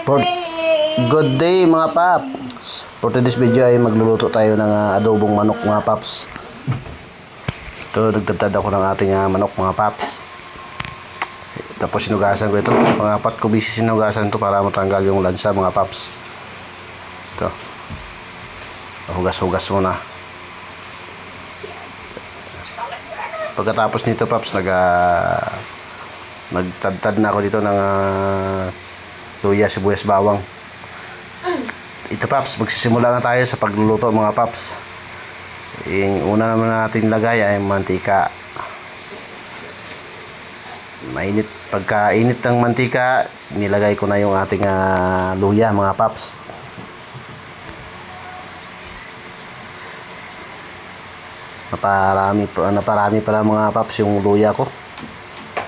For good day mga paps. For today's video ay magluluto tayo ng adobong manok mga paps. Ito, nagtatad ako ng ating manok mga paps. Tapos sinugasan ko ito. Pangapat ko busy sinugasan ito para matanggal yung lansa mga paps. Ito. Hugas-hugas muna. Pagkatapos nito paps, nagtadtad na ako dito ng luya, sibuyas, bawang. Ito paps, magsisimula na tayo sa pagluluto mga paps. Yung una naman natin lagay ay mantika. Mainit, pagkainit ng mantika, nilagay ko na yung ating luya mga paps. Naparami pala mga paps yung luya ko.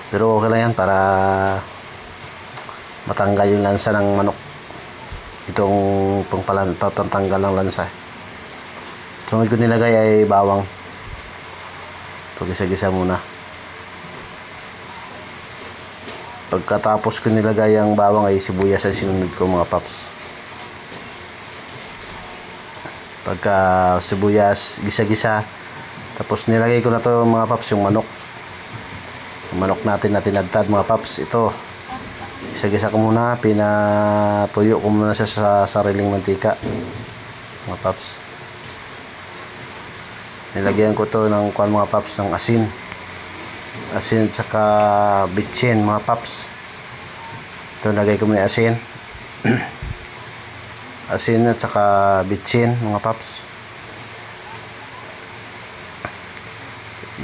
Pero okay lang yan para matanggal yung lansa ng manok. Itong pantanggal ng lansa. Sunod ko nilagay ay bawang. Ito, gisa-gisa muna. Pagkatapos ko nilagay ang bawang ay sibuyas ang sinunod ko mga paps. Pagka sibuyas, gisa-gisa. Tapos nilagay ko na to mga paps yung manok. Yung manok natin na tinadtad mga paps. Ito. Gisa-gisa ko muna. Pinatuyo ko muna siya sa sariling mantika. Mga paps. Nilagyan ko to ng mga paps ng asin. Asin saka bitsin mga paps. Ito nilagay ko muna asin. Asin at saka bitsin mga paps.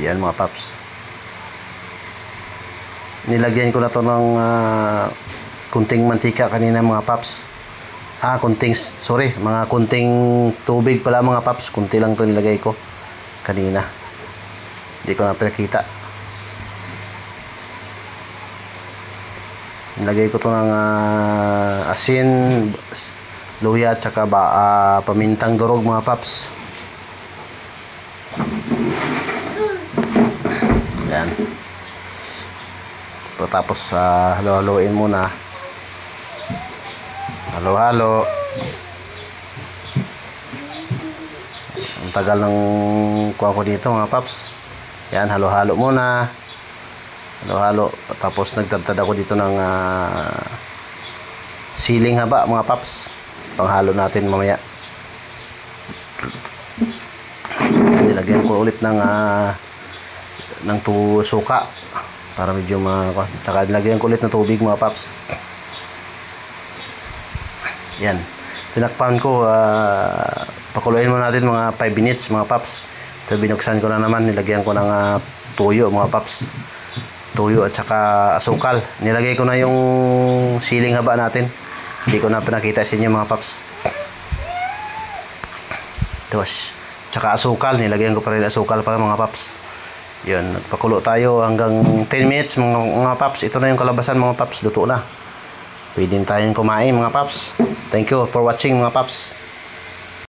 Yan mga paps. Nilagyan ko na to ng kunting mantika kanina mga paps. Mga kunting tubig pala mga paps. Kunti lang to nilagay ko kanina. Hindi ko na pinakita. Nilagay ko to ng asin, luya at saka pamintang durog mga paps. Yan. Tapos halo-haloin muna. Halo-halo. Ang tagal ng kuha ko dito mga paps. Yan, halo-halo muna. Halo-halo. Tapos nagtadtad ako dito ng siling haba mga paps. Panghalo natin mamaya. Yan, nilagyan ko ulit ng suka para medyo saka nilagyan ko ulit ng tubig mga paps. Yan, tinakpan ko. Pakuluin mo natin mga 5 minutes mga paps. Ito, binuksan ko na naman. Nilagyan ko ng tuyo mga paps. Tuyo at saka asukal. Nilagay ko na yung siling haba natin. Hindi ko na pinakita sa inyo mga paps. Tapos saka asukal. Nilagyan ko pa rin asukal para mga paps. Yun, nagpakulo tayo hanggang 10 minutes mga paps. Ito na yung kalabasan mga paps, luto na. Pwede tayong kumain mga paps. Thank you for watching mga paps.